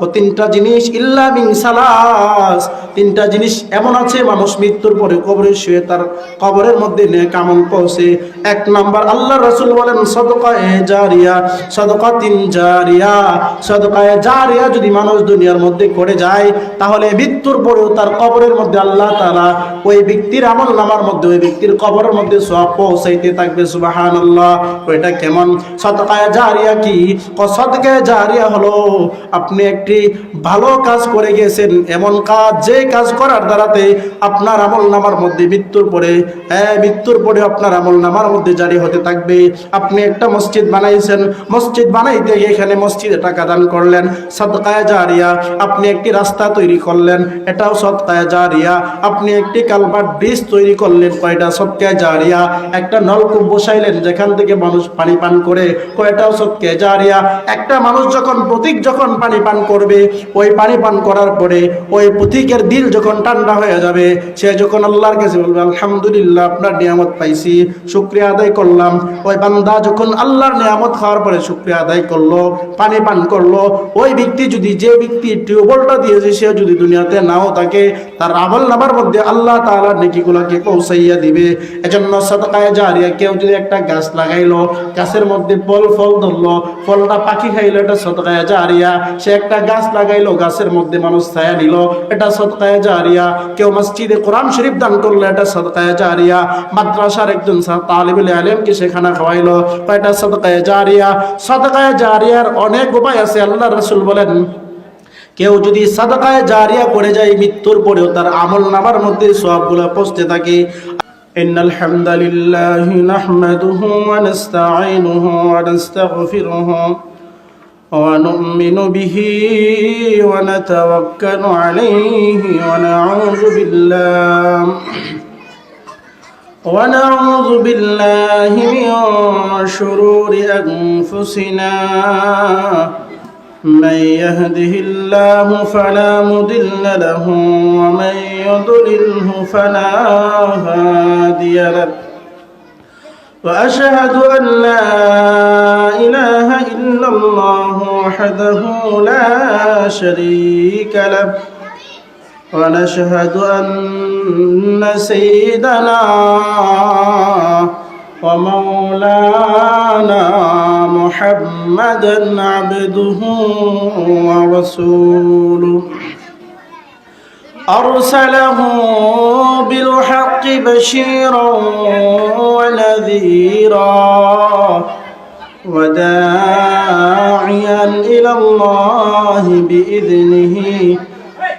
তিনটা জিনিস ইল্লা মিন সালাস, তিনটা জিনিস এমন আছে মানুষ মৃত্যুর পরে কবরে শুয়ে তার কবরের মধ্যে নেক আমল পৌঁছে। এক নাম্বার আল্লাহ রাসূল বলেন সাদকায়ে জারিয়া, সাদকাতিন জারিয়া। সাদকায়ে জারিয়া যদি মানুষ দুনিয়ার মধ্যে করে যায় তাহলে মৃত্যুর পরেও তার কবরের মধ্যে আল্লাহ তাআলা ওই ব্যক্তির আমল নামার মধ্যে ওই ব্যক্তির কবরের মধ্যে সওয়াব পৌঁছাইতে থাকবে। সুবহানাল্লাহ। ওইটা কেমন সাদকায়ে জারিয়া? কি সাদকায়ে জারিয়া হলো আপনি একটি ভালো কাজ করে গেছেন, এমন কাজ যে কাজ করার দ্বারাতে আপনার আমল নামার মধ্যে মৃত্যুর পরে আপনার আমল নামার মধ্যে জারি হতে থাকবে। আপনি একটা মসজিদ বানাইছেন, মসজিদ বানাইতে গিয়ে এখানে মসজিদে টাকা দান করলেন, সাদকায়ে জারিয়া। আপনি একটি রাস্তা তৈরি করলেন, এটাও সাদকায়ে জারিয়া। আপনি একটি কালভার্ট ব্রিজ তৈরি করলেন, কয়টা? সাদকায়ে জারিয়া। একটা নলকূপ বসাইলেন যেখান থেকে মানুষ পানি পান করে, কয়টাও সাদকায়ে জারিয়া। একটা মানুষ যখন পানি পান করবে, ওই পানি পান করার পরে ওই পথিকের দিল যখন ঠান্ডা হয়ে যাবে, সে যখন আল্লাহর কাছে বলবে আলহামদুলিল্লাহ আপনার নিয়ামত পাইছি, শুকরিয়া আদায় করলাম। ওই বান্দা যখন আল্লাহর নিয়ামত খাওয়ার পরে শুকরিয়া আদায় করলো, পানি পান করলো, ওই ব্যক্তি যদি যে ব্যক্তি টিউবওয়েলটা দিয়েছে সে যদি দুনিয়াতে নাও থাকে, তার আমল নামার মধ্যে আল্লাহ তাআলা নেকিগুলোকে পৌঁছাইয়া দিবে। এজন্য সাদকায়ে জারিয়া, কেউ যদি একটা গাছ লাগাইলো, গাছের মধ্যে ফল ধরলো, ফলটা পাখি খাইলো, এটা সাদকায়ে জারিয়া। সে একটা গাছ লাগাইলো, গাছের মধ্যে মানুষ ছায়া নিল, এটা সাদকায়ে জারিয়া। কেউ মসজিদে কোরআন শরীফ দান করলো, এটা সাদকায়ে জারিয়া। মাদ্রাসার একজন তালিবুল ইলমকে সেখানে খাওয়াইলো, এটা সাদকায়ে জারিয়া। সাদকায়ে জারিয়ার অনেক উপায় আছে। আল্লাহর রাসূল বলেন কেউ যদি সাদকায়ে জারিয়া করে যায় মৃত্যুর পরেও তার আমল নামার মধ্যে সওয়াবগুলো পৌঁছতে থাকে। ইন্নাল হামদালিল্লাহি নাহমাদুহু ওয়া নাস্তাঈনুহু ওয়া নাস্তাগফিরুহু ونؤمن به ونتوكل عليه ونعوذ بالله من شرور أنفسنا من يهده الله فلا مضل له ومن يضلله فلا هادي له وأشهد أن لا إله إلا الله وحده لا شريك له ونشهد أن سيدنا ومولانا محمدا عبده ورسوله أرسله بالحق بشيرا ونذيرا وداعيا إلى الله بإذنه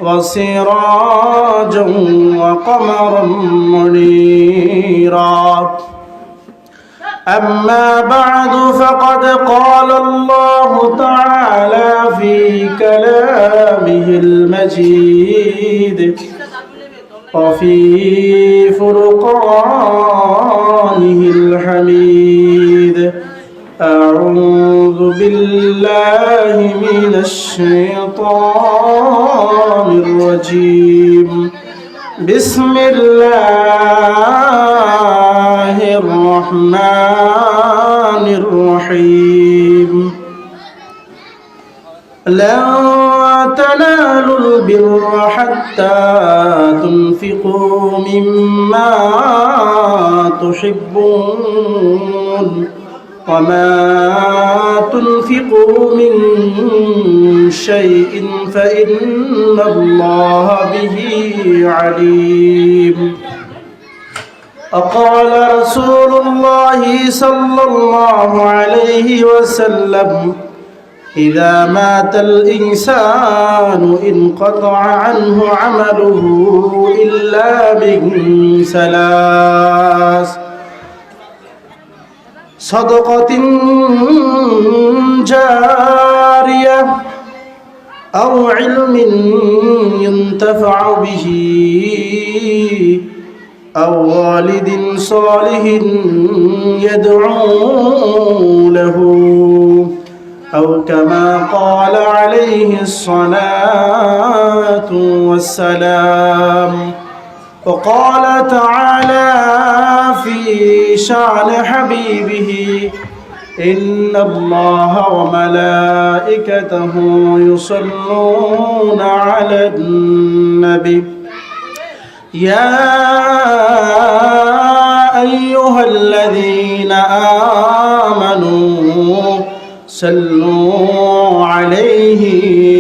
وسراجا وقمرا منيرا. أما بعد فقد قال الله تعالى في كلامه المجيد وفي فرقانه الحميد. أعوذ بالله من الشيطان الرجيم. بسم الله الرحمن الرحيم. لن تنالوا البر حتى تنفقوا مما تحبون وما تنفقوا من شيء فإن الله به عليم. وقال رسول الله صلى الله عليه وسلم إذا مات الإنسان انقطع عنه عمله إلا من ثلاث: صدقة جارية أو علم ينتفع به أو والد صالح يدعو له أو كما قال عليه الصلاة والسلام. وقال تعالى في شان حبيبه إن الله وملائكته يصلون على النبي يا أيها الذين آمنوا صلوا عليه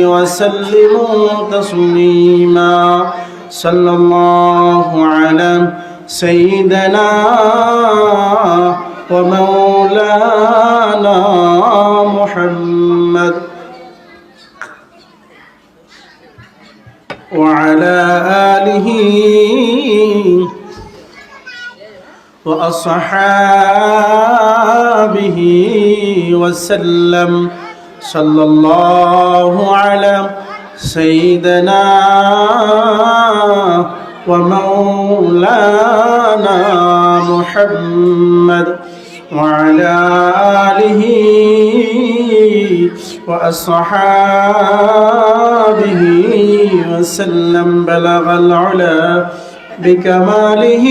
وسلموا تسليما صلى الله على سيدنا ومولانا محمد وعلى آله وأصحابه وسلم صلى الله على سيدنا ومولانا محمد وعلى آله وأصحابه وسلم بلغ العلا بكماله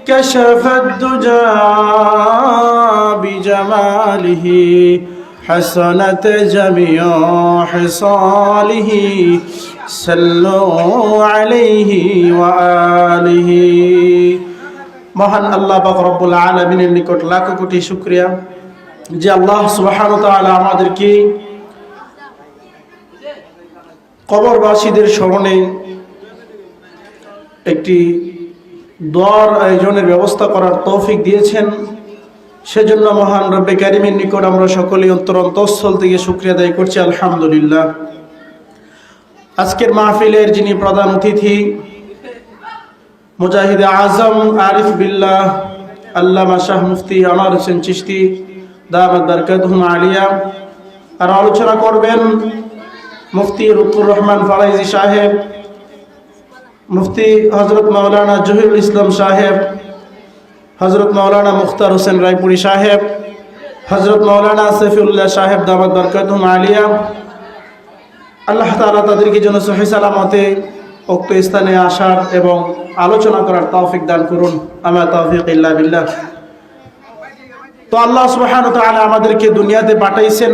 كشف الدجى بجماله حسنت جميع حصاله صلوا عليه وآله মহান আল্লাহ পাক রব্বুল আলামিনের নিকট লাখ কোটি শুকরিয়া যে আল্লাহ সুবহানাহু ওয়া তাআলা আমাদেরকে কবরবাসীদের স্মরণে একটি দোয়ার আয়োজনের ব্যবস্থা করার তৌফিক দিয়েছেন। সেজন্য মহান রব্বে কারীমের নিকট আমরা সকলেই অন্তরস্থল থেকে শুকরিয়া আদায় করছি, আলহামদুলিল্লাহ। আজকের মাহফিলের যিনি প্রধান অতিথি মুজাহিদ আজম আরিফ বিল্লাহ আল্লামা শাহ মুফতি আনোয়ার হোসেন চিশতি দামাত বারকাতুহুম আলিয়া, আর আলোচনা করবেন মুফতি লুৎফুর রহমান ফারাইজি সাহেব, মুফতি হযরত মাওলানা জহিরুল ইসলাম সাহেব, হযরত মাওলানা মুখতার হোসেন রায়পুরি সাহেব, হযরত মাওলানা সৈফুল্লাহ সাহেব দামাত বারকাতুহুম আলিয়া। আল্লাহ তাআলা তাদেরকে যেন সহিহ সালামতে উক্ত স্থানে আসার এবং আলোচনা করার তৌফিক দান করুন, আমা তৌফিক ইল্লা বিল্লাহ। তো আল্লাহ সুবহানাহু ওয়া তাআলা আমাদেরকে দুনিয়াতে পাঠাইছেন।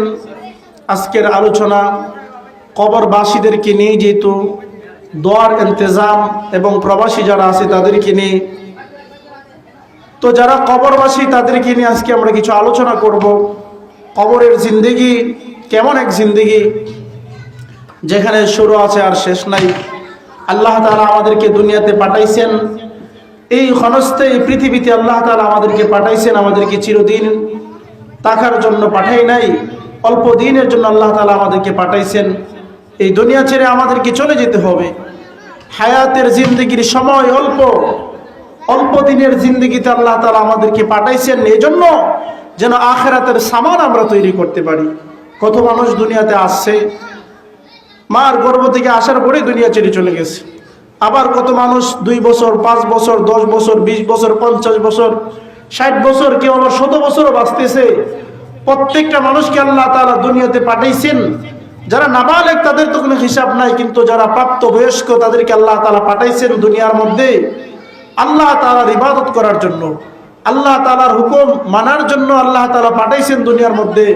আজকের আলোচনা কবরবাসীদেরকে নিয়ে, যেহেতু দোয়ার ইন্তজাম এবং প্রবাসী যারা আছে তাদেরকে নিয়ে, তো যারা কবরবাসী তাদেরকে নিয়ে আজকে আমরা কিছু আলোচনা করব। কবরের জিন্দেগি কেমন এক জিন্দেগি, যেখানে শুরু আছে আর শেষ নাই। আল্লাহ তাআলা আমাদেরকে দুনিয়াতে পাঠাইছেন, এই ক্ষণস্থায়ী এই পৃথিবীতে আল্লাহ তাআলা আমাদেরকে পাঠাইছেন, আমাদেরকে চিরদিন থাকার জন্য পাঠাই নাই, অল্প দিনের জন্য আল্লাহ তাআলা আমাদেরকে পাঠাইছেন। এই দুনিয়া ছেড়ে আমাদেরকে চলে যেতে হবে। হায়াতের জিন্দগির সময় অল্প, অল্প দিনের জিন্দগিতে আল্লাহ তাআলা আমাদেরকে পাঠাইছেন এই জন্য যেন আখিরাতের সামান আমরা তৈরি করতে পারি। কত মানুষ দুনিয়াতে আসছে, মার গর্ভ থেকে আসার পরে দুনিয়া ছেড়ে চলে গেছে। আবার কত মানুষ 2 বছর, 5 বছর, 10 বছর, 20 বছর, 50 বছর, 60 বছর, কেউ আবার 100 বছরও বাঁচতেছে। প্রত্যেকটা মানুষকে আল্লাহ তাআলা দুনিয়াতে পাঠাইছেন। যারা নাবালেগ তাদের তো কোনো হিসাব নাই, কিন্তু যারা প্রাপ্ত বয়স্ক তাদেরকে আল্লাহ তাআলা পাঠাইছেন দুনিয়ার মধ্যে আল্লাহ তাআলার ইবাদত করার জন্য, আল্লাহ তাআলার হুকুম মানার জন্য আল্লাহ তাআলা পাঠাইছেন দুনিয়ার মধ্যে।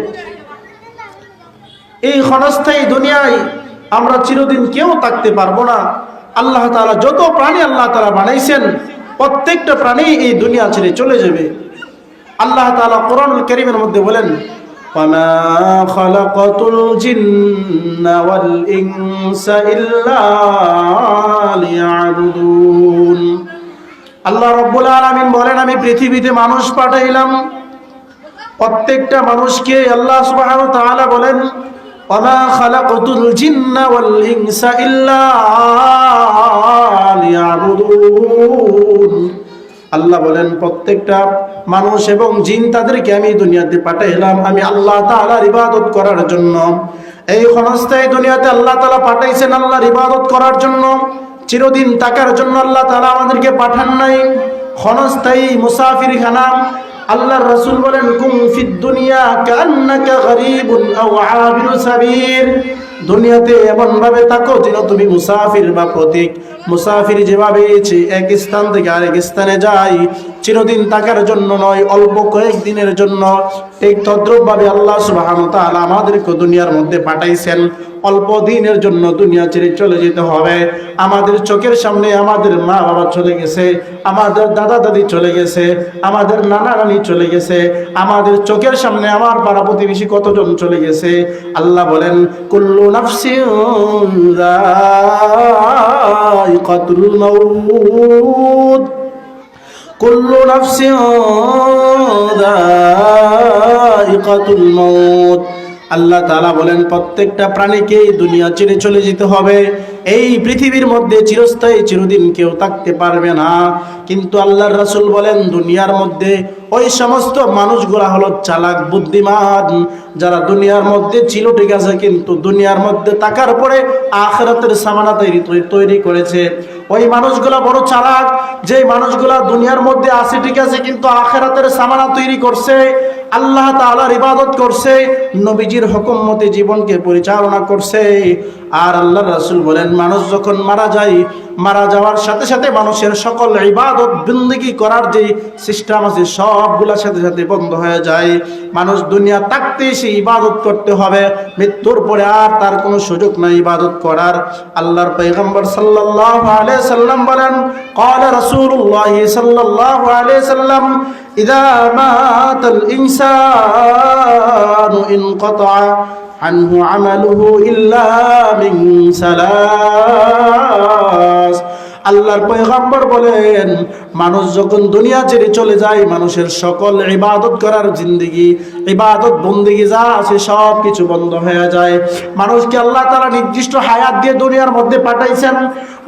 এই ক্ষণস্থায়ী দুনিয়ায় আমরা চিরদিন কেউ থাকতে পারবো না। আল্লাহ তাআলা যত প্রাণী আল্লাহ তাআলা বানাইছেন প্রত্যেকটা প্রাণী এই দুনিয়া ছেড়ে চলে যাবে। আল্লাহ তাআলা কোরআনুল কারীমের মধ্যে বলেন, ওয়ামা খালাকাতুল জিন্না ওয়াল ইনসা ইল্লা লিয়াবুদুন। আল্লাহ রাব্বুল আলামিন বলেন, আমি পৃথিবীতে মানুষ পাঠাইলাম। প্রত্যেকটা মানুষকে আল্লাহ সুবহানাহু ওয়া তাআলা বলেন, ওয়ামা খালাকাতুল জিন্না ওয়াল ইনসা ইল্লা লিয়াবুদুন। আল্লাহ বলেন, প্রত্যেকটা মানুষ এবং জিন তাদেরকে আমি দুনিয়াতে পাঠাইলাম আমি আল্লাহ তাআলার ইবাদত করার জন্য। এই ক্ষণস্থায়ী দুনিয়াতে আল্লাহ তাআলা পাঠাইছেন আল্লাহর ইবাদত করার জন্য, চিরদিন থাকার জন্য আল্লাহ তাআলা আমাদেরকে পাঠান নাই। ক্ষণস্থায়ী মুসাফিরখানা, আল্লাহর রাসূল বলেন কুম ফিদ দুনিয়া কান্নাকা গরীবুন আও আবিরু সাবির, দুনিয়াতে এমন ভাবে থাকো যেন তুমি মুসাফির বা পথিক। মুসাফির যেভাবে এক স্থান থেকে আরেক স্থানে যায়, চিরদিন থাকার জন্য নয়, অল্প কয়েকদিনের জন্য, ঠিক তদ্রূপ ভাবে আল্লাহ সুবহানাহু ওয়া তাআলা আমাদেরকে দুনিয়ার মধ্যে পাঠাইছেন। অল্প দিনের জন্য দুনিয়া ছেড়ে চলে যেতে হবে। আমাদের চোখের সামনে আমাদের মা বাবা চলে গেছে, আমাদের দাদা দাদি চলে গেছে, আমাদের নানা নানি চলে গেছে, আমাদের চোখের সামনে আমার পাড়া প্রতিবেশী কতজন চলে গেছে। আল্লাহ বলেন কুল্লু নাফসিন যায়িকাতুল মাউত, কুল্লু নাফসিন যায়িকাতুল মাউত। আল্লাহ তাআলা বলেন প্রত্যেকটা প্রাণীকেই দুনিয়া ছেড়ে চলে যেতে হবে। এই পৃথিবীর মধ্যে চিরস্থায়ী চিরদিন কেউ থাকতে পারবে না। কিন্তু আল্লাহর রাসূল বলেন দুনিয়ার মধ্যে ওই সমস্ত মানুষগুলা হলো চালাক বুদ্ধিমান, যারা দুনিয়ার মধ্যে ছিল ঠিক আছে, কিন্তু দুনিয়ার মধ্যে থাকার পরে আখিরাতের সামানা তৈরি করেছে। ওই মানুষগুলা বড় চালাক, যে মানুষগুলা দুনিয়ার মধ্যে আছে ঠিক আছে, কিন্তু আখিরাতের সামানা তৈরি করছে, আল্লাহ তাআলার ইবাদত করছে, নবীজির হুকুম মতে জীবনকে পরিচালনা করছে। আর আল্লাহর রাসূল বলেন মানুষ যখন মারা যায়, মারা যাওয়ার সাথে সাথে মানুষের সকল ইবাদত বন্দেগী করার যে সিস্টেম আছে সবগুলোর সাথে সাথে বন্ধ হয়ে যায়। মানুষ দুনিয়া থাকতেই সে ইবাদত করতে হবে, মৃত্যুর পরে আর তার কোনো সুযোগ নাই ইবাদত করার। আল্লাহর পয়গম্বর সাল্লাল্লাহু আলাইহি সাল্লাম বলেন ক্বালা রাসূলুল্লাহ সাল্লাল্লাহু আলাইহি সাল্লাম ইযা মাতাল ইনসানু ইনকাতা আনহু আমালুহু ইল্লা মিন সালাস। আল্লাহর পয়গম্বর বলেন মানুষ যখন দুনিয়া ছেড়ে চলে যায়, মানুষের সকল ইবাদত করার জিন্দেগি, ইবাদত বন্দেগি যা আছে সব কিছু বন্ধ হয়ে যায়। মানুষকে আল্লাহ তাআলা নির্দিষ্ট হায়াত দিয়ে দুনিয়ার মধ্যে পাঠাইছেন।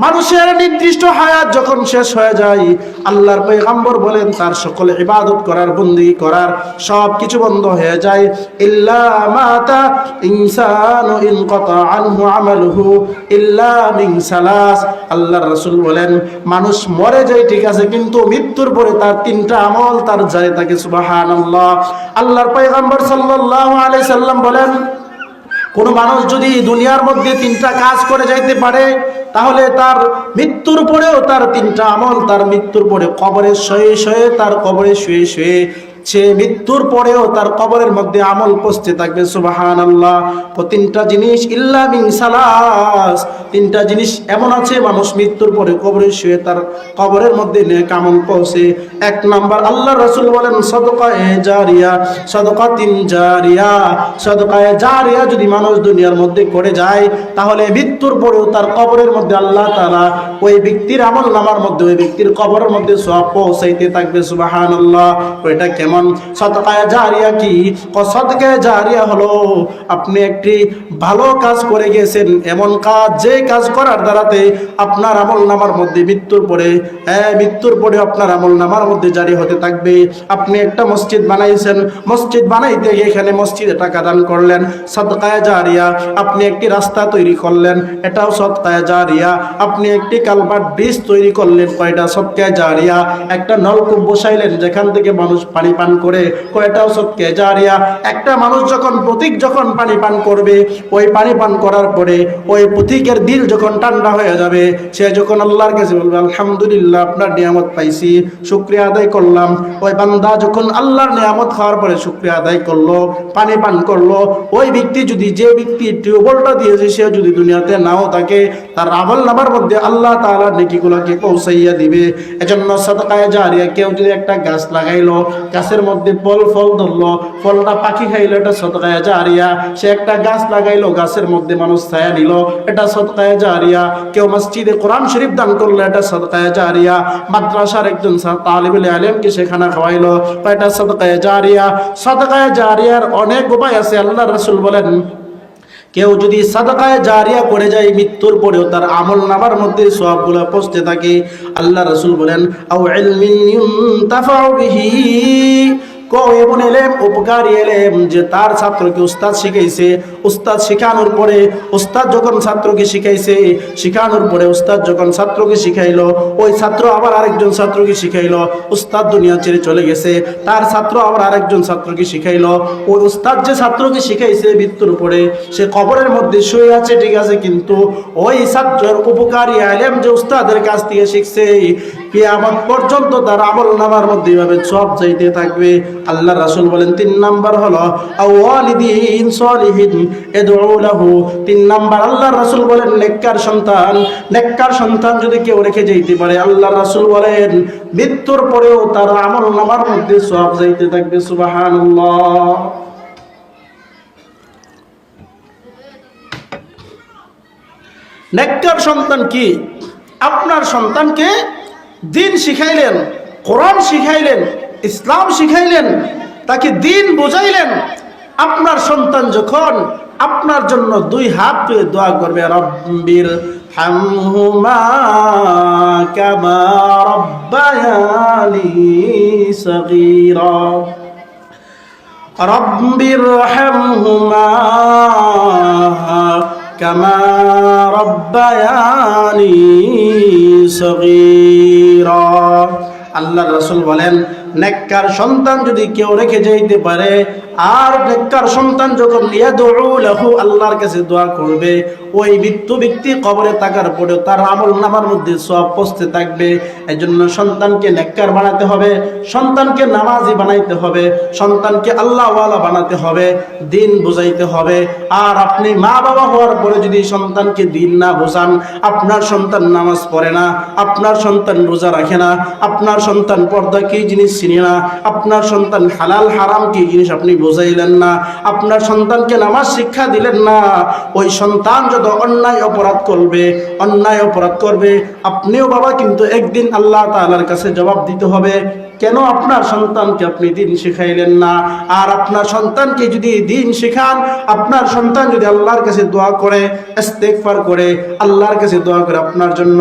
মানুষের নির্দিষ্ট হায়াত যখন শেষ হয়ে যায়, আল্লাহর পয়গম্বর বলেন তার সকল ইবাদত করার বন্দেগি করার সব কিছু বন্ধ হয়ে যায়। ইল্লা মাতা ইনসানু ইনকাতা আনহু আমালুহু ইল্লা মিন সালাস। আল্লাহর রাসূল বলেন মানুষ মরে যায় ঠিক আছে, কিন্তু মৃত্যুর পরে তার তিনটা আমল তার যায় থাকে। সুবহানাল্লাহ। আল্লাহর পয়গম্বর সাল্লাল্লাহু আলাইহি সাল্লাম বলেন কোন মানুষ যদি দুনিয়ার মধ্যে তিনটা কাজ করে যাইতে পারে, তাহলে তার মৃত্যুর পরেও তার তিনটা আমল, তার মৃত্যুর পরে কবরে শুয়ে শুয়ে, তার কবরে শুয়ে শুয়ে সে মৃত্যুর পরেও তার কবরের মধ্যে আমল পৌঁছতে থাকবে। সুবহানাল্লাহ। তিনটা জিনিস ইল্লা মিন সালাস, তিনটা জিনিস এমন আছে মানুষ মৃত্যুর পরে কবরে শুয়ে তার কবরের মধ্যে নেক আমল পৌঁছে। এক নাম্বার আল্লাহর রাসূল বলেন সাদকায়ে জারিয়া, সাদকাতিন জারিয়া। সাদকায়ে জারিয়া যদি মানুষ দুনিয়ার মধ্যে করে যায়, তাহলে মৃত্যুর পরেও তার কবরের মধ্যে আল্লাহ তাআলা ওই ব্যক্তির আমল নামার মধ্যে ওই ব্যক্তির কবরের মধ্যে সওয়াব পৌঁছাইতে থাকবে। সুবহানাল্লাহ। ওইটা কেমন সাদকায়ে জারিয়া? কি সাদকায়ে জারিয়া হলো আপনি একটি ভালো কাজ করে গেছেন, এমন কাজ যে কাজ করার দ্বারাতে আপনার আমল নামার মধ্যে মৃত্যুর পরে আপনার আমল নামার মধ্যে জারি হতে থাকবে। আপনি একটা মসজিদ বানাইছেন, মসজিদ বানাইতে গিয়ে এখানে মসজিদে টাকা দান করলেন, সাদকায়ে জারিয়া। আপনি একটি রাস্তা তৈরি করলেন, এটাও সাদকায়ে জারিয়া। আপনি একটি কালভার্ট ব্রিজ তৈরি করলেন, কয়টা সাদকায়ে জারিয়া। একটা নলকূপ বসাইলেন যেখান থেকে মানুষ পানি পান করে, কয়টাও সাদকায়ে জারিয়া। একটা মানুষ যখন পানি পান করবে, ওই পানি পান করার পরে ওই পথিকের দিল যখন ঠান্ডা হয়ে যাবে, সে যখন আল্লাহর কাছে বলবে আলহামদুলিল্লাহ আপনার নিয়ামত পাইছি, শুকরিয়া আদায় করলাম। ওই বান্দা যখন আল্লাহর নিয়ামত খাওয়ার পরে শুকরিয়া আদায় করলো, পানি পান করলো, ওই ব্যক্তি যদি, যে ব্যক্তি টিউবওয়েলটা দিয়েছে সে যদি দুনিয়াতে নাও থাকে, তার আমল নামার মধ্যে আল্লাহ তাআলা নেকিগুলোকে পৌঁছাইয়া দিবে। এজন্য সাদকায়ে জারিয়া, কেউ যদি একটা গাছ লাগাইলো, গাছের মধ্যে ফল ধরলো, ফলটা পাখি খাইলো, এটা সাদকায়ে জারিয়া। সে একটা গাছ লাগাইলো, গাছের মধ্যে মানুষ ছায়া নিল, এটা সাদকায়ে জারিয়া। কেউ মসজিদে কোরআন শরীফ দান করলো, এটা সাদকায়ে জারিয়া। মাদ্রাসার একজন তালিবুল ইলমকে সেখানে খাওয়াইলো, এটা সাদকায়ে জারিয়া। সাদকায়ে জারিয়ার অনেক উপায় আছে। আল্লাহর রাসূল বলেন কেউ যদি সাদকায়ে জারিয়া করে যায়, মৃত্যুর পরেও তার আমল নামার মধ্যে সওয়াবগুলো পৌঁছতে থাকে। আল্লাহ রাসূল বলেন আও ইলমিন ইউনতাফাউ বিহি, এমন এলেম, উপকারী এলেম যে তার ছাত্রকে উস্তাদ শিখাইছে, উস্তাদ শিখানোর পরে উস্তাদ যখন ছাত্রকে শিখাইছে, শিখানোর পরে উস্তাদ যখন ছাত্রকে শিখাইলো, ওই ছাত্র আবার আরেকজন ছাত্রকে শিখাইলো, উস্তাদ দুনিয়া ছেড়ে চলে গেছে, তার ছাত্র আবার আরেকজন ছাত্রকে শিখাইলো, ওই উস্তাদ যে ছাত্রকে শিখাইছে মৃত্যুর পরে সে কবরের মধ্যে শুয়ে আছে, ঠিক আছে, কিন্তু ওই ছাত্রের উপকারী ইলম যে উস্তাদের কাছ থেকে শিখছে কিয়ামত পর্যন্ত তার আমল নামার মধ্যে এভাবে সব যাইতে থাকবে। আল্লাহ রাসূল বলেন 3 নাম্বার হলো আওয়ালিদিন সলিহিন ইদউ লাহু। 3 নাম্বার আল্লাহ রাসূল বলেন নেককার সন্তান, নেককার সন্তান যদি কেউ রেখে যাইতে পারে, আল্লাহ রাসূল বলেন মৃত্যুর পরেও তার আমল নামার মধ্যে সব যাইতে থাকবে। সুবহানাল্লাহ। নেককার সন্তান কি? আপনার সন্তানকে দিন শিখাইলেন, কোরআন শিখাইলেন, ইসলাম শিখাইলেন, তাকে দিন বুঝাইলেন। আপনার সন্তান যখন আপনার জন্য 2 হাত তুলে দোয়া করবে, রব্বির হামহুমা কামা রব্বায়ানি সগীরা, রব্বির হামহুমা কামা রব্বায়ানি সগীরা। আল্লাহর রাসূল বলেন নেককার সন্তান যদি কেউ রেখে যাইতে পারে, আর নেককার সন্তান যখন ইয়াদউ লাহু আল্লাহর কাছে দোয়া করবে, ওই মৃত্যু ব্যক্তি কবরে থাকার পরেও তার আমল নামার মধ্যে সওয়াব পৌঁছতে থাকবে। এজন্য সন্তানকে নেককার বানাতে হবে, সন্তানকে নামাজি বানাইতে হবে, সন্তানকে আল্লাহওয়ালা বানাতে হবে, দিন বুঝাইতে হবে। আর আপনি মা বাবা হওয়ার পরে যদি সন্তানকে দিন না বোঝান, আপনার সন্তান নামাজ পড়ে না, আপনার সন্তান রোজা রাখে না, আপনার সন্তান পর্দা কি জিনিস চিনে না, আপনার সন্তান হালাল হারাম কি জিনিস আপনি বুঝাইলেন না, আপনার সন্তানকে নামাজ শিক্ষা দিলেন না, ওই সন্তান যত অন্যায় অপরাধ করবে, অন্যায় অপরাধ করবে, আপনিও বাবা কিন্তু একদিন আল্লাহ তাআলার কাছে জবাব দিতে হবে। কেন আপনার সন্তানকে আপনি দিন শিখাইলেন না? আর আপনার সন্তানকে যদি দিন শিখান, আপনার সন্তান যদি আল্লাহর কাছে দোয়া করে, ইস্তেগফার করে, আল্লাহর কাছে দোয়া করে আপনার জন্য,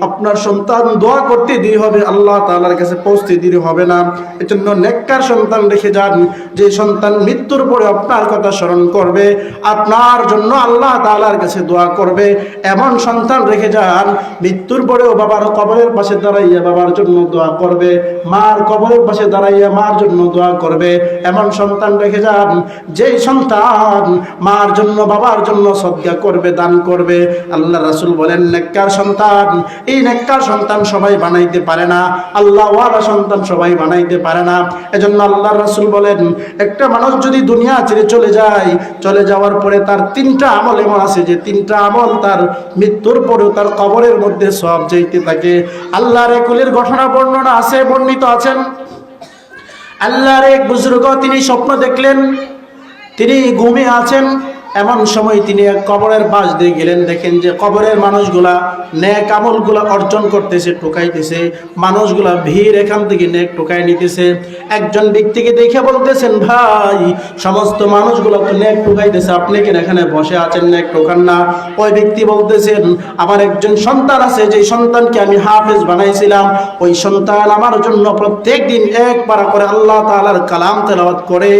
আপনার সন্তান দোয়া করতে দেরি হবে, আল্লাহ তাআলার কাছে পৌঁছতে দেরি হবে না। এজন্য নেককার সন্তান রেখে যান, যে সন্তান মৃত্যুর পরে আপনার কথা স্মরণ করবে, আপনার জন্য আল্লাহ তাআলার কাছে দোয়া করবে, এমন সন্তান রেখে যান। মৃত্যুর পরেও বাবার কবরের পাশে দাঁড়াইয়া বাবার জন্য দোয়া করবে, মার কবরের পাশে দাঁড়াইয়া মার জন্য দোয়া করবে, এমন সন্তান রেখে যান। যেই সন্তান মার জন্য বাবার জন্য সদকা করবে, দান করবে। আল্লাহ রাসূল বলেন নেককার সন্তান, এই নেককার সন্তান সবাই বানাইতে পারে না, আল্লাহওয়ালা সন্তান সবাই বানাইতে পারে না। এজন্য আল্লাহ রাসূল বলেন একটা মানুষ যদি দুনিয়া ছেড়ে চলে যায়, চলে যাওয়ার পরে তার 3টা আমল এমন আছে যে 3টা আমল তার মৃত্যুর পরেও তার কবরের মধ্যে সওয়াব যাইতে থাকে। আল্লাহর কুলের ঘটনা বর্ণনা আছে, বর্ণিত আছেন। আল্লাহর এক বুজুর্গ তিনি স্বপ্ন দেখলেন, তিনি ঘুমে আছেন, এমন সময় তিনি এক কবরের পাশ দিয়ে গেলেন, দেখেন যে কবরের মানুষগুলা নেক আমলগুলা অর্জন করতেছে, টোকাইতেছে, মানুষগুলা ভিড় এখান থেকে নেক টোকাই নিতেছে। একজন ব্যক্তিকে দেখে বলতেছেন, ভাই সমস্ত মানুষগুলো তো নেক টোকাইতেছে, আপনি কেন এখানে বসে আছেন, নেক টোকান না? ওই ব্যক্তি বলতেছেন, আমার একজন সন্তান আছে, যে সন্তানকে আমি হাফেজ বানাইছিলাম, ওই সন্তান আমার জন্য প্রত্যেক দিন 1 পারা করে আল্লাহ তাআলার কালাম তেলাওয়াত করে,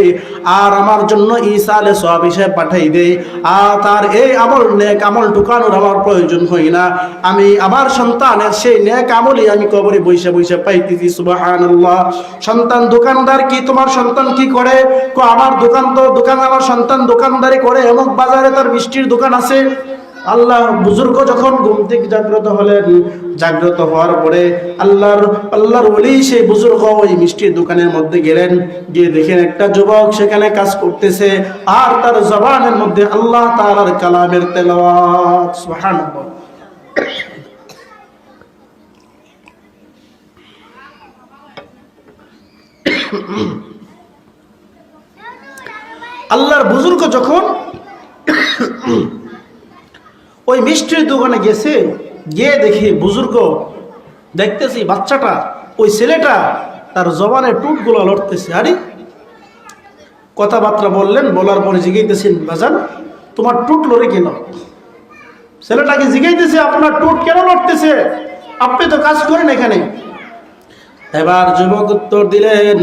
আর আমার জন্য ঈসা আলাইহিস সালাম হিসেবে পাঠাই দেয়। আর তার এই আমল নেক আমল ঢুকানোর আমার প্রয়োজন হয় না, আমি আমার সন্তানের সেই নেক আমলই আমি কবরে বসে বসে পাইতেছি। সুবহানাল্লাহ। সন্তান দোকানদার, কি তোমার সন্তান কি করে? আমার দোকান আমার সন্তান দোকানদারি করে, এমন বাজারে তার মিষ্টির দোকান আছে। আল্লাহ বুজুর্গ যখন ঘুম থেকে জাগ্রত হলেন, জাগ্রত হওয়ার পরে আল্লাহর ওলি সেই বুজুর্গ ওই মিষ্টির দোকানের মধ্যে গেলেন, গিয়ে দেখেন একটা যুবক সেখানে কাজ করতেছে, আর তার জবানের মধ্যে আল্লাহ তাআলার কালামের তেলাওয়াত। সুবহানাল্লাহ। আল্লাহর বুজুর্গ যখন ওই মিষ্টির দোকানে গেছে, গিয়ে দেখি বুজুর্গ দেখতেছি বাচ্চাটা, ওই ছেলেটা তার জবানের টুটগুলো লড়তেছে। আরে কথাবার্তা বললেন, বলার পরে জিজ্ঞাইতেছেন, বাজান তোমার টুট লড়ে কেন? ছেলেটাকে জিজ্ঞাইতেছে, আপনার টুট কেন লড়তেছে? আপনি তো কাজ করেন এখানে। এবার যুবক উত্তর দিলেন,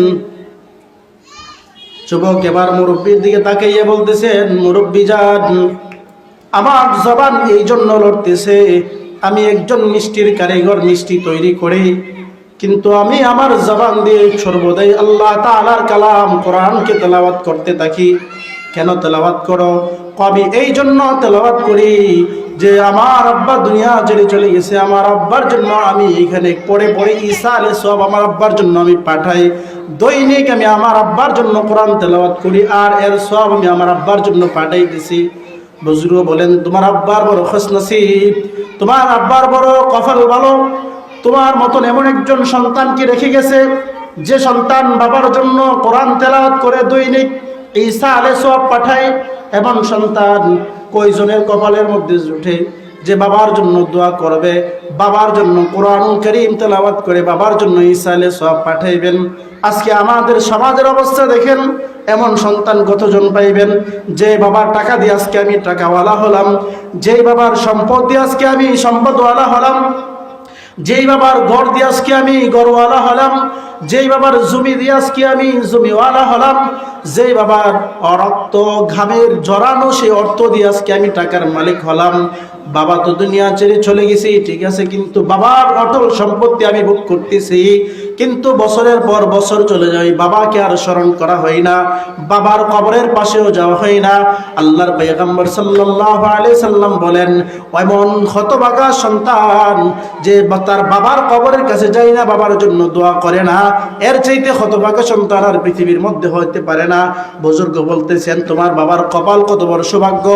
যুবক এবার মুরব্বীর দিকে তাকাইয়া বলতেছেন, মুরব্বী যান, আমার জবান এই জন্য লড়তেছে, আমি একজন মিষ্টির কারিগর, মিষ্টি তৈরি করি, কিন্তু আমি আমার জবান দিয়ে সর্বদাই আল্লাহ তাআলার কালাম কোরআনকে তেলাওয়াত করতে থাকি। কেন তেলাওয়াত করো? আমি এই জন্য তেলাওয়াত করি যে আমার আব্বা দুনিয়া ছেড়ে চলে গেছে, আমার আব্বার জন্য আমি এখানে পড়ে পড়ে ঈসা আলাইহিস সালাম আমার আব্বার জন্য আমি পাঠাই। দৈনিক আমি আমার আব্বার জন্য কোরআন তেলাওয়াত করি, আর এর সব আমি আমার আব্বার জন্য পাঠাই দিছি। বুজুর্গ বলেন, তোমার আব্বার বড় খুশনসিব, তোমার আব্বার বড় কপাল ভালো, তোমার মতন এমন একজন সন্তানকে রেখে গেছে যে সন্তান বাবার জন্য কোরআন তেলাওয়াত করে দৈনিক ঈসা আলাইহিস সালাম পাঠায়। এমন সন্তান কয়জনের কপালের মধ্যে জুটে যে বাবার জন্য দোয়া করবে, বাবার জন্য কোরআনুল কারীম তেলাওয়াত করে বাবার জন্য ঈসা আলাইহিস সালাম পাঠাইবেন। আজকে আমাদের সমাজের অবস্থা দেখেন, এমন সন্তান কতজন পাইবেন যে বাবার টাকা দিয়ে আজকে আমি টাকাওয়ালা হলাম, যেই বাবার সম্পদ দিয়ে আজকে আমি সম্পদওয়ালা হলাম, যেই বাবার ঘর দিয়ে আজকে আমি ঘরওয়ালা হলাম, যেই বাবার জমি দিয়ে আজকে আমি জমিওয়ালা হলাম, যেই বাবার রক্ত ঘামের জড়ানো সেই অর্থ দিয়ে আজকে আমি টাকার মালিক হলাম। বাবা তো দুনিয়া ছেড়ে চলে গেছি, ঠিক আছে, কিন্তু বাবার অটল সম্পত্তি আমি ভোগ করতেছি, কিন্তু বছরের পর বছর চলে যায়, বাবাকে আর স্মরণ করা হয় না, বাবার কবরের পাশেও যাওয়া হয় না। আল্লাহর পয়গম্বর সাল্লাল্লাহু আলাইহি সাল্লাম বলেন, এমন হতভাগা সন্তান যে তার বাবার কবরের কাছে যায় না, বাবার জন্য দোয়া করে না, এর চাইতে হতভাগা সন্তান আর পৃথিবীর মধ্যে হইতে পারে না। বুজুর্গ বলতেছেন, তোমার বাবার কপাল কত বড় সৌভাগ্য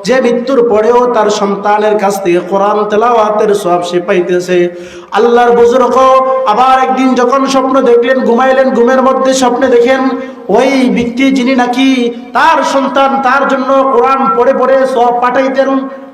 যে মৃত্যুর পরেও তার সন্তানের কাছ থেকে কোরআন তেলাওয়াতের সওয়াব সে পাইতেছে। আল্লাহর বুজুর্গ আবার একদিন যখন স্বপ্ন দেখলেন, ঘুমাইলেন, ঘুমের মধ্যে স্বপ্নে দেখেন ওই ব্যক্তি যিনি নাকি তার সন্তান তার জন্য কোরআন পড়ে পড়ে সওয়াব পাঠাইতেন,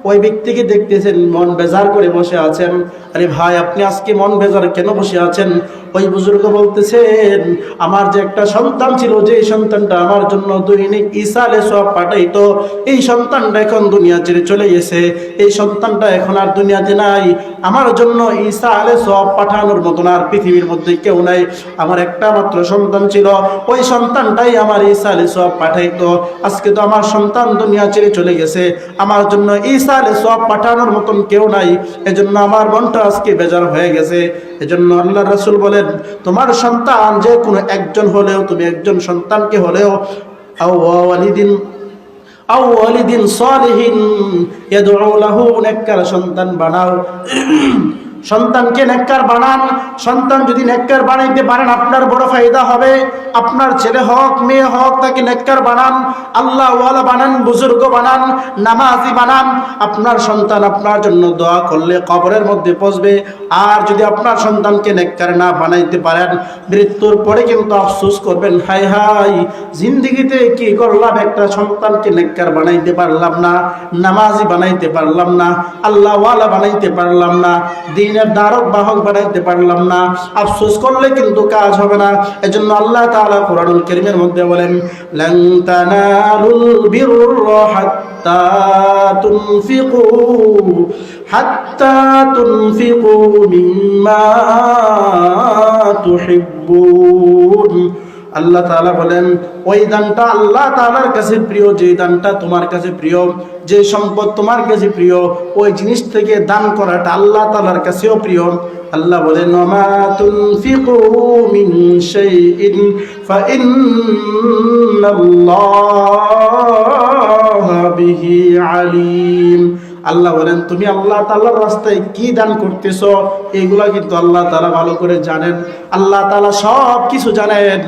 ওই ব্যক্তিকে দেখতেছেন মন বেজার করে বসে আছেন। আরে ভাই, আপনি আজকে মন বেজার কেন বসে আছেন? ওই বুজুর্গ বলতেছেন, আমার যে একটা সন্তান ছিল, যে সন্তানটা আমার জন্য দৈনিক ঈসা আলাইহিস সালাম পাঠাইতো, এই সন্তানটা এখন দুনিয়া ছেড়ে চলে গেছে, এই সন্তানটা এখন আর দুনিয়াতে নাই। আমার জন্য ঈসা আলাইহিস সালাম পাঠানোর মতন আর পৃথিবীর মধ্যে কেউ নাই। আমার একটা মাত্র সন্তান ছিল, ওই সন্তানটাই আমার ঈসা আলাইহিস সালাম পাঠাইতো। আজকে তো আমার সন্তান দুনিয়া ছেড়ে চলে গেছে, আমার জন্য ঈসা আলাইহিস সালাম পাঠানোর মতন কেউ নাই, এজন্য আমার মনটা আজকে বেজার হয়ে গেছে। এজন্য আল্লাহর রাসূল বলেন, তোমার সন্তান যে কোনো একজন হলেও, তুমি একজন সন্তানকে হলেও আও ওয়ালিদিন সালিহিন ইয়াদউ লাহু, নেককার সন্তান বানাও, সন্তানকে নেককার বানান। সন্তান যদি নেককার বানাইতে পারেন আপনার বড় ফায়দা হবে। আপনার ছেলে হোক মেয়ে হোক, তাকে নেককার বানান, আল্লাহ ওয়ালা বানান, বুজুর্গ বানান, নামাজি বানান। আপনার সন্তান আপনার জন্য দোয়া করলে কবরের মধ্যে পৌঁছবে। আর যদি আপনার সন্তানকে নেককার না বানাইতে পারেন, মৃত্যুর পরে কিন্তু আফসোস করবেন, হায় হায় জিন্দেগিতে কি করলাম, একটা সন্তানকে নেককার বানাইতে পারলাম না, নামাজি বানাইতে পারলাম না, আল্লাহ ওয়ালা বানাইতে পারলাম না, দিনের ধারক বাহক বানাইতে পারলাম না। আফসোস করলে কিন্তু কাজ হবে না। এজন্য আল্লাহ তাআলা কোরআনুল কারীমের মধ্যে বলেন, লান তানালুল বিররা হাত্তা তুনফিকু মিম্মা তুহিব্বুন। আল্লাহ তাআলা বলেন, ওই দানটা আল্লাহ তাআলার কাছে প্রিয়, যে দানটা তোমার কাছে প্রিয়, যে সম্পদ তোমার কাছে প্রিয়, ওই জিনিস থেকে দান করাটা আল্লাহ তাআলার কাছেও প্রিয়। আল্লাহ বলেন, ওমা তুনফিকু মিন শাইইন ফাইন্নাল্লাহা বিহি আলিম। আল্লাহ বলেন, তুমি আল্লাহ তাআলার রাস্তায় কি দান করতেছো, এইগুলা কিন্তু আল্লাহ তাআলা ভালো করে জানেন। আল্লাহ তাআলা সব কিছু জানেন।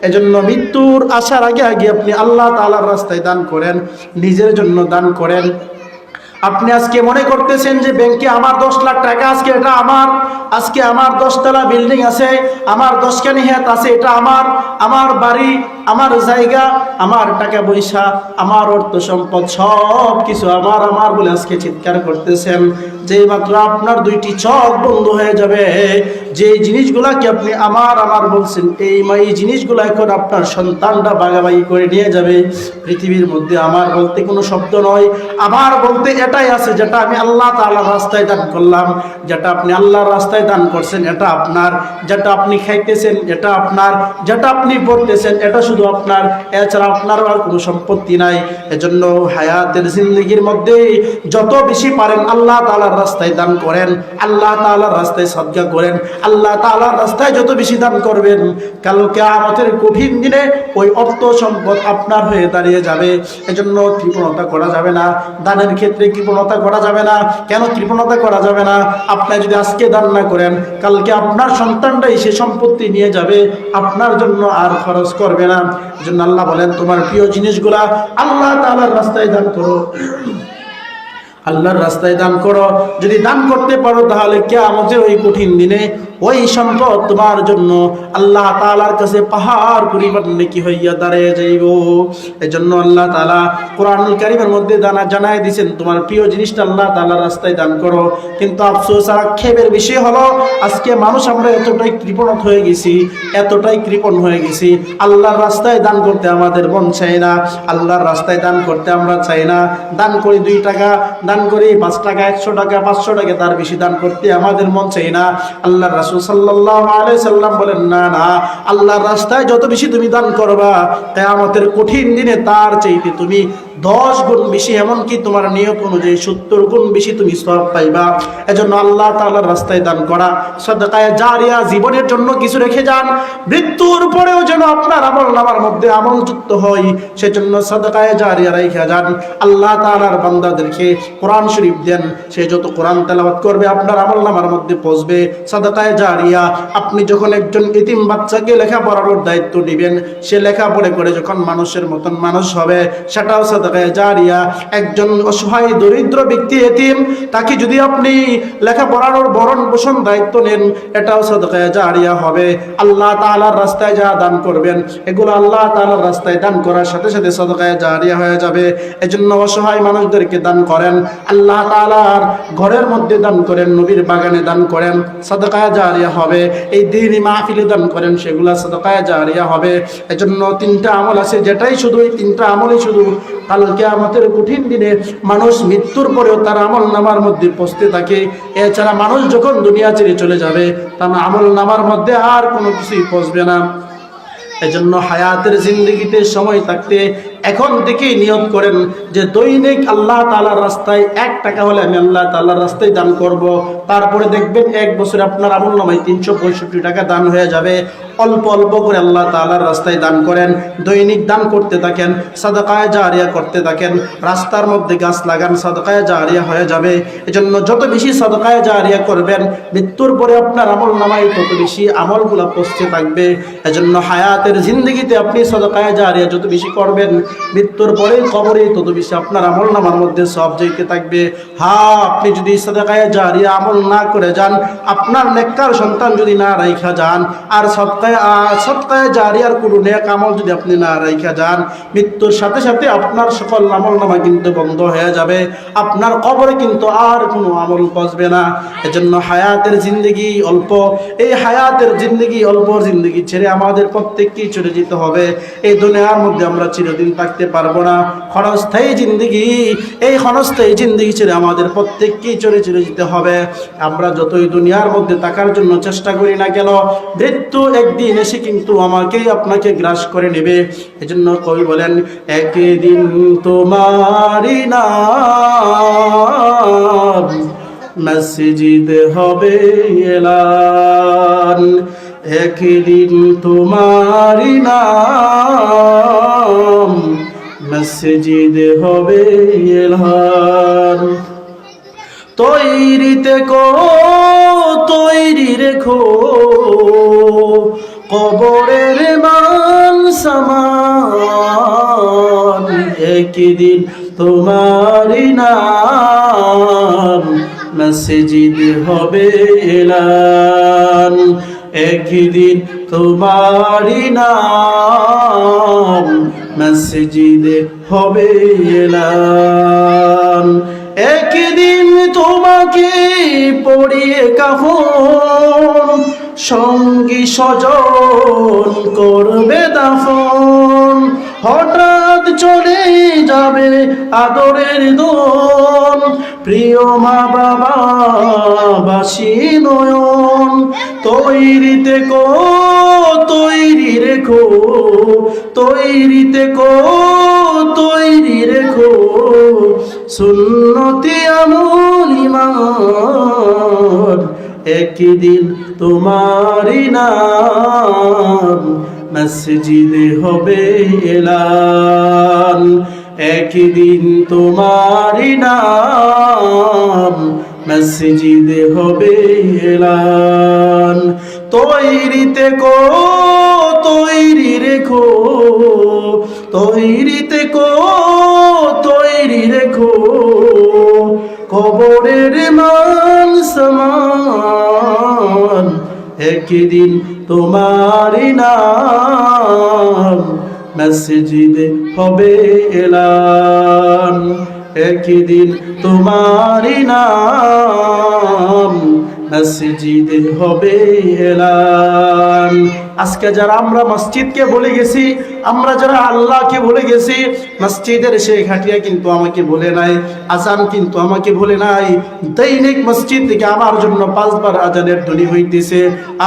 এজন্য মৃত্যুর আসার আগে আগে আপনি আল্লাহ তাআলার রাস্তায় দান করেন, নিজের জন্য দান করেন। আপনি আজকে মনে করতেছেন যে ব্যাংকে আমার 10 লাখ টাকা, আজকে এটা আমার, আজকে আমার 10 তলা বিল্ডিং আছে, আমার 10খানি হাত আছে, এটা আমার বাড়ি, আমার জায়গা, আমার টাকা পয়সা, আমার অর্থ সম্পদ সব কিছু আমার বলে আজকে চিৎকার করতেছেন। যেই মাত্র আপনার 2টি চোখ বন্ধ হয়ে যাবে, যে জিনিসগুলাকে আপনি আমার বলছেন, এই জিনিসগুলো এখন আপনার সন্তানরা ভাগাভাগি করে নিয়ে যাবে। পৃথিবীর মধ্যে আমার বলতে কোনো শব্দ নয়, আমার বলতে যেটাই আছে, যেটা আমি আল্লাহ তাআলার রাস্তায় দান করলাম, যেটা আপনি আল্লাহর রাস্তায় দান করছেন এটা আপনার, যেটা আপনি খাইতেছেন এটা আপনার, যেটা আপনি পড়তেছেন এটা শুধু আপনার, এছাড়া আপনার আর কোনো সম্পত্তি নাই। এজন্য হায়াতের জিন্দেগির মধ্যে যত বেশি পারেন আল্লাহ তাআলার রাস্তায় দান করেন, আল্লাহ তাআলার রাস্তায় সদকা করেন। আল্লাহ তাআলার রাস্তায় যত বেশি দান করবেন, কাল কিয়ামতের কঠিন দিনে ওই অর্থ সম্পদ আপনার হয়ে দাঁড়িয়ে যাবে। এজন্য কৃপণতা করা যাবে না, দানের ক্ষেত্রে কৃপণতা করা যাবে না। কেন কৃপণতা করা যাবে না? আপনি যদি আজকে দান না করেন, কালকে আপনার সন্তানটাই সে সম্পত্তি নিয়ে যাবে, আপনার জন্য আর খরচ করবে না। এজন্য আল্লাহ বলেন তোমার প্রিয় জিনিসগুলা আল্লাহ তাআলার রাস্তায় দান করো, আল্লাহর রাস্তায় দান করো। যদি দান করতে পারো তাহলে কিয়ামতের ওই কঠিন দিনে ওই সম্পদ তোমার জন্য আল্লাহ তাআলার কাছে পাহাড় পরিমাণ নেকি হইয়া দাঁড়িয়ে যাইব। এজন্য আল্লাহ তাআলা কোরআনুল কারীমের মধ্যে জানায় দিয়েছেন তোমার প্রিয় জিনিসটা আল্লাহ তাআলার রাস্তায় দান করো। কিন্তু আফসোস আর আক্ষেপের বিষয় হলো আজকে মানুষ আমরা এতটাই কৃপণ হয়ে গেছি, এতটাই কৃপণ হয়ে গেছি, আল্লাহর রাস্তায় দান করতে আমাদের মন চায় না, আল্লাহর রাস্তায় দান করতে আমরা চাই না। দান করি 2 টাকা, দান করি 5 টাকা, 100 টাকা, 500 টাকা, তার বেশি দান করতে আমাদের মন চাই না। আল্লাহর রাসূল সাল্লাল্লাহু আলাইহি সাল্লাম বলেন না না, আল্লাহর রাস্তায় যত বেশি তুমি দান করবা কিয়ামতের কঠিন দিনে তার চাইতে তুমি 10 গুণ বেশি, এমনকি তোমার নিয়ত অনুযায়ী 70 গুণ বেশি তুমি সওয়াব পাইবা। এজন্য আল্লাহ তাআলার রাস্তায় দান করা, সাদকায়ে জারিয়া, জীবনের জন্য কিছু রেখে যান, মৃত্যুর পরেও যেন আপনার আমলনামার মধ্যে আমল যুক্ত হয়, সেজন্য সাদকায়ে জারিয়া রেখে যান। আল্লাহ তাআলার বান্দাদেরকে কোরআন শরীফ দেন, সে যত কোরআন তেলাওয়াত করবে আপনার আমলনামার মধ্যে পৌঁছবে সাদকায়ে জারিয়া। আপনি যখন একজন এতিম বাচ্চাকে লেখাপড়ার দায়িত্ব দিবেন, সে লেখাপড়া করে যখন মানুষের মতন মানুষ হবে, সেটাও সাদকায়ে জারিয়া। একজন অসহায় দরিদ্র ব্যক্তি এতিম, তাকে যদি আপনি লেখাপড়ার ভরণ পোষণ দায়িত্ব নেন, এটাও সাদকায়ে জারিয়া হবে। আল্লাহ তাআলার রাস্তায় যা দান করবেন এগুলো আল্লাহ তাআলার রাস্তায় দান করার সাথে সাথে সাদকায়ে জারিয়া হয়ে যাবে। এজন্য অসহায় মানুষদেরকে দান করেন, আল্লাহ তাআলার ঘরের মধ্যে দান করেন, নবীর বাগানে দান করেন, সাদকায়ে জারিয়া হবে। এই দ্বীনি মাহফিলে দান করেন, সেগুলা সাদকায়ে জারিয়া হবে। এজন্য 3টা আমল আছে, যেটাই শুধু এই 3টা আমলই শুধু কাল কিয়ামতের কঠিন দিনে মানুষ মৃত্যুর পরেও তার আমলনামার মধ্যে পৌঁছতে থাকে। এছাড়া মানুষ যখন দুনিয়া ছেড়ে চলে যাবে তার আমলনামার মধ্যে আর কোনো কিছুই পৌঁছবে না। এজন্য হায়াতের জিন্দেগিতে সময় থাকতে এখন থেকেই নিয়ত করেন যে দৈনিক আল্লাহ তাআলার রাস্তায় 1 টাকা হলে আমি আল্লাহ তাআলার রাস্তায় দান করব। তারপরে দেখবেন 1 বছরে আপনার আমলনামায় 365 টাকা দান হয়ে যাবে। অল্প অল্প করে আল্লাহ তাআলার রাস্তায় দান করেন, দৈনিক দান করতে থাকেন, সাদকায়ে জারিয়া করতে থাকেন। রাস্তার মধ্যে গাছ লাগান, সাদকায়ে জারিয়া হয়ে যাবে। এজন্য যত বেশি সাদকায়ে জারিয়া করবেন, মৃত্যুর পরে আপনার আমলনামায় তত বেশি আমলগুলো পৌঁছতে থাকবে। এজন্য হায়াতের জিন্দেগিতে আপনি সাদকায়ে জারিয়া যত বেশি করবেন, মৃত্যুর পরে কবরে তত বেশি আপনার আমলনামার মধ্যে সওয়াব যাইতে থাকবে। হ্যাঁ, আপনি যদি সাদকায়ে জারিয়া আমল না করে যান, আপনার নেককার সন্তান যদি না রাইখা যান, আর সদকায়ে জারিয়ার কোনো নেক আমল যদি আপনি না রাইখা যান, মৃত্যুর সাথে সাথে আপনার সকল আমলনামা কিন্তু বন্ধ হয়ে যাবে, আপনার কবরে কিন্তু আর কোনো আমল পৌঁছবে না। এজন্য হায়াতের জিন্দেগি অল্প, এই হায়াতের জিন্দেগি অল্প জিন্দেগি ছেড়ে আমাদের প্রত্যেককেই চলে যেতে হবে। এই দুনিয়ার মধ্যে আমরা চিরদিন থাকতে পারবো না। ক্ষণস্থায়ী জিন্দেগি, এই ক্ষণস্থায়ী জিন্দেগি ছেড়ে আমাদের প্রত্যেককেই চলে যেতে হবে। আমরা যতই দুনিয়ার মধ্যে থাকার জন্য চেষ্টা করি না কেন, মৃত্যু একদিন এসে কিন্তু আমাকে আপনাকে গ্রাস করে নেবে। এজন্য কবি বলেন, একদিন তোমারি নাম মসজিদ হবে এলান, একদিন তোমারি নাম মসজিদ হবে এলান। তৈরিতে তৈরি রেখো কবরের মান সামান, একদিন তোমারি নাম মসজিদ হবে এলান, একদিন তোমারি নাম মসজিদ হবে এলান। একদিন তোমাকে পড়িয়ে কাফন সঙ্গী স্বজন করবে দাফন, হঠাৎ চলে যাবে আদরের দোন, প্রিয় মা বাবা বাসি নয়ন, তৈরিতে কো তৈরি রেখো, তৈরিতে কো তৈরি রেখো, সুন্নতি আমল ঈমান, একদিন তোমারই নাম মসজিদে হবে এলান, একদিন তোমারই নাম মসজিদে হবে এলান, তৈরিতে কো তৈরি রেখো, তৈরিতে কো তৈরি রেখো, কবরের মান সমান, একদিন তোমারই নাম মসজিদে হবে এলান, একদিন তোমারই নাম মসজিদে হবে এলান। আজকে যারা আমরা মসজিদকে ভুলে গেছি, আমরা যারা আল্লাহকে ভুলে গেছি, মসজিদের সেই ঘাটিয়া কিন্তু আমাকে ভুলে নাই, আজান কিন্তু আমাকে ভুলে নাই। দৈনিক মসজিদ থেকে আমার জন্য 5 বার আজানের ধ্বনি হইতেছে,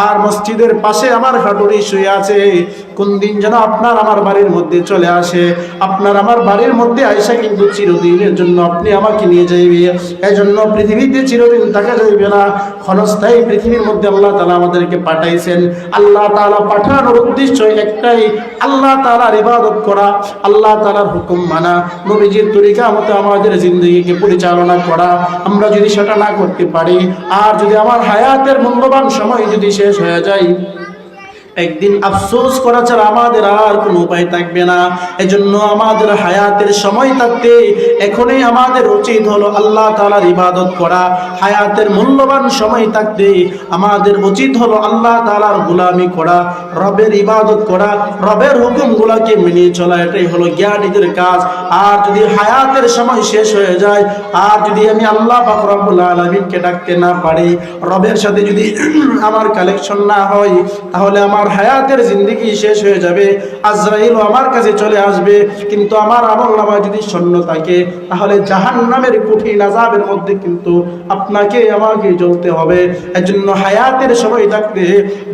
আর মসজিদের পাশে আমার হাঁটুরি শুয়ে আছে। কোন দিন যেন আপনার আমার বাড়ির মধ্যে চলে আসে, আপনার আমার বাড়ির মধ্যে আয়সা কিন্তু চিরদিনের জন্য আপনি আমাকে নিয়ে যাইবে। এই জন্য পৃথিবীতে চিরদিন থাকা যাইবে না, ক্ষণস্থায়ী পৃথিবীর মধ্যে আল্লাহ তাআলা আমাদেরকে পাঠাইছেন। আল্লাহ তাআলা পাঠানোর উদ্দেশ্য একটাই, আল্লাহ তাআলার ইবাদত করা, আল্লাহ তাআলার হুকুম মানা, নবীজির তরিকা মতো আমাদের জিন্দগিকে পরিচালনা করা। আমরা যদি সেটা না করতে পারি, আর যদি আমার হায়াতের মূল্যবান সময় যদি শেষ হয়ে যায়, একদিন আফসোস করা ছাড়া আমাদের আর কোনো উপায় থাকবে না। এজন্য আমাদের হায়াতের সময় থাকতে এখনই আমাদের উচিত হলো আল্লাহ তাআলার ইবাদত করা। হায়াতের মূল্যবান সময় থাকতে আমাদের উচিত হলো আল্লাহ তাআলার গোলামি করা, রবের ইবাদত করা, রবের হুকুমগুলোকে মেনে চলা। এটাই হলো জ্ঞানীদের কাজ। আর যদি হায়াতের সময় শেষ হয়ে যায়, আর যদি আমি আল্লাহ পাক রব্বুল আলামিনকে ডাকতে না পারি, রবের সাথে যদি আমার কালেকশন না হয়, তাহলে আমার হায়াতের জিন্দেগি শেষ হয়ে যাবে। আজরাইল আমার কাছে চলে আসবে, কিন্তু আমার আমলনামায় যদি শূন্য থাকে, তাহলে জাহান্নামের কঠিন আযাবের মধ্যে কিন্তু আপনাকে আমাকে জ্বলতে হবে। এজন্য হায়াতের সময় থাকতে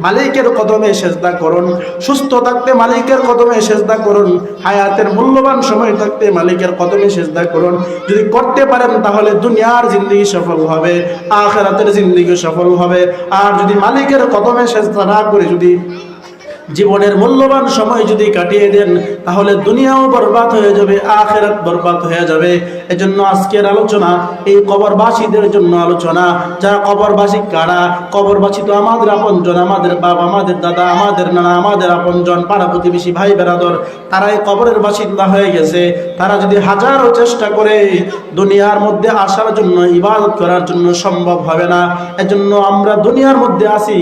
মালিকের কদমে সেজদা করুন, সুস্থ থাকতে মালিকের কদমে সেজদা করুন, হায়াতের মূল্যবান সময় থাকতে মালিকের কদমে সেজদা করুন। যদি করতে পারেন তাহলে দুনিয়ার জিন্দেগি সফল হবে, আখিরাতের জিন্দেগি সফল হবে। আর যদি মালিকের কদমে সেজদা না করে যদি জীবনের মূল্যবান সময় যদি কাটিয়ে দেন, তাহলে দুনিয়াও বরবাদ হয়ে যাবে, আখিরাত বরবাদ হয়ে যাবে। এজন্য আজকের আলোচনা এই কবরবাসীদের জন্য আলোচনা। যারা কবরবাসী কারা? কবরবাসী তো আমাদের আপনজন, আমাদের বাবা, আমাদের দাদা, আমাদের নানা, আমাদের আপনজন, পাড়া প্রতিবেশী, ভাই বেরাদর, তারাই কবরের বাসিন্দা হয়ে গেছে। তারা যদি হাজারো চেষ্টা করে দুনিয়ার মধ্যে আসার জন্য, ইবাদত করার জন্য, সম্ভব হবে না। এজন্য আমরা দুনিয়ার মধ্যে আসি,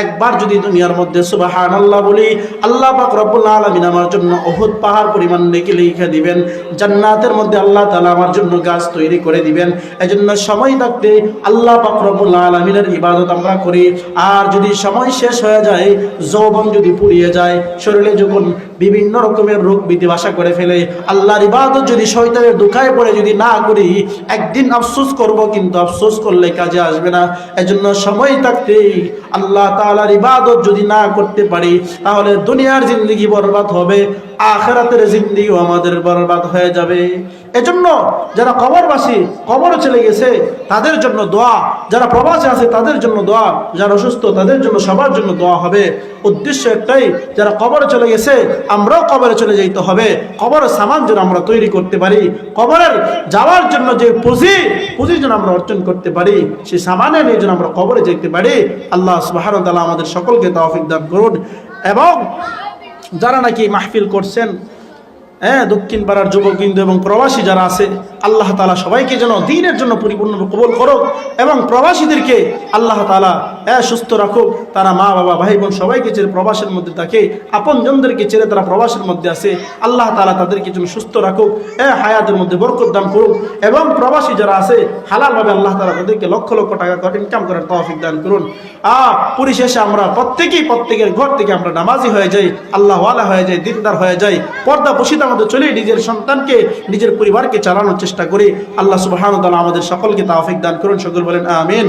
একবার যদি দুনিয়ার মধ্যে সুবহানাল্লাহ বলি, আল্লাহ পাক রব্বুল আলামিন আমার জন্য উহুদ পাহাড় পরিমাণ নেকি লিখে দিবেন। জান্নাতের মধ্যে আল্লাহ তাআলা আমার জন্য গাছ তৈরি করে দিবেন। এজন্য সময় থাকতে আল্লাহ পাক রব্বুল আলামিনের ইবাদত আমরা করি। আর যদি সময় শেষ হয়ে যায়, যৌবন যদি পুড়িয়ে যায়, শরীরে যখন বিভিন্ন রকমের রোগ ব্যাধি বাসা করে ফেলে, আল্লাহর ইবাদত যদি শয়তানের ধোঁকায় পড়ে যদি না করি, একদিন আফসোস করব, কিন্তু আফসোস করলে কাজে আসবে না। এজন্য সময় থাকতে আল্লাহ তাআলার ইবাদত যদি না করতে পারি, তাহলে দুনিয়ার জিন্দেগি বরবাদ হবে, আখিরাতের জিন্দেগিও আমাদের বরবাদ হয়ে যাবে। এজন্য যারা কবরবাসী, কবরে চলে গেছে, তাদের জন্য দোয়া। যারা প্রবাসে আছে তাদের জন্য দোয়া। যারা অসুস্থ তাদের জন্য, সবার জন্য দোয়া হবে। উদ্দেশ্য একটাই, যারা কবরে চলে গেছে আমরাও কবরে চলে যাইতে হবে। কবরের সামান যেন আমরা তৈরি করতে পারি, কবরের যাওয়ার জন্য যে পুঁজি যেন আমরা অর্জন করতে পারি, সেই সামানে নিয়ে যেন আমরা কবরে যেতে পারি। আল্লাহ সুবহানাহু ওয়া তাআলা আমাদের সকলকে তৌফিক দান করুন। এবং যারা নাকি মাহফিল করছেন, দক্ষিণ পাড়ার যুবকবৃন্দ এবং প্রবাসী যারা আছে, আল্লাহ তাআলা সবাইকে যেন দ্বীনের জন্য পরিপূর্ণভাবে কবুল করুক এবং প্রবাসীদেরকে আল্লাহ তাআলা সুস্থ রাখুক। তারা মা বাবা ভাই বোন সবাইকে ছেড়ে প্রবাসের মধ্যে থাকে, আপনজনদেরকে ছেড়ে তারা প্রবাসের মধ্যে আছে, আল্লাহ তাআলা তাদেরকে যেন সুস্থ রাখুক, হায়াতের মধ্যে বরকত দান করুক এবং প্রবাসী যারা আছে হালালভাবে আল্লাহ তাআলা তাদেরকে লক্ষ লক্ষ টাকা ইনকাম করার তৌফিক দান করুন। পরিশেষে আমরা প্রত্যেকের ঘর থেকে আমরা নামাজি হয়ে যাই, আল্লাহওয়ালা হয়ে যাই, দিনদার হয়ে যাই, পর্দা বসিতার মধ্যে চলে নিজের সন্তানকে নিজের পরিবারকে চালানোর চেষ্টা করি। আল্লাহ সুবহানাহু ওয়া তাআলা আমাদের সকলকে তৌফিক দান করুন। সকল বলেন আমিন।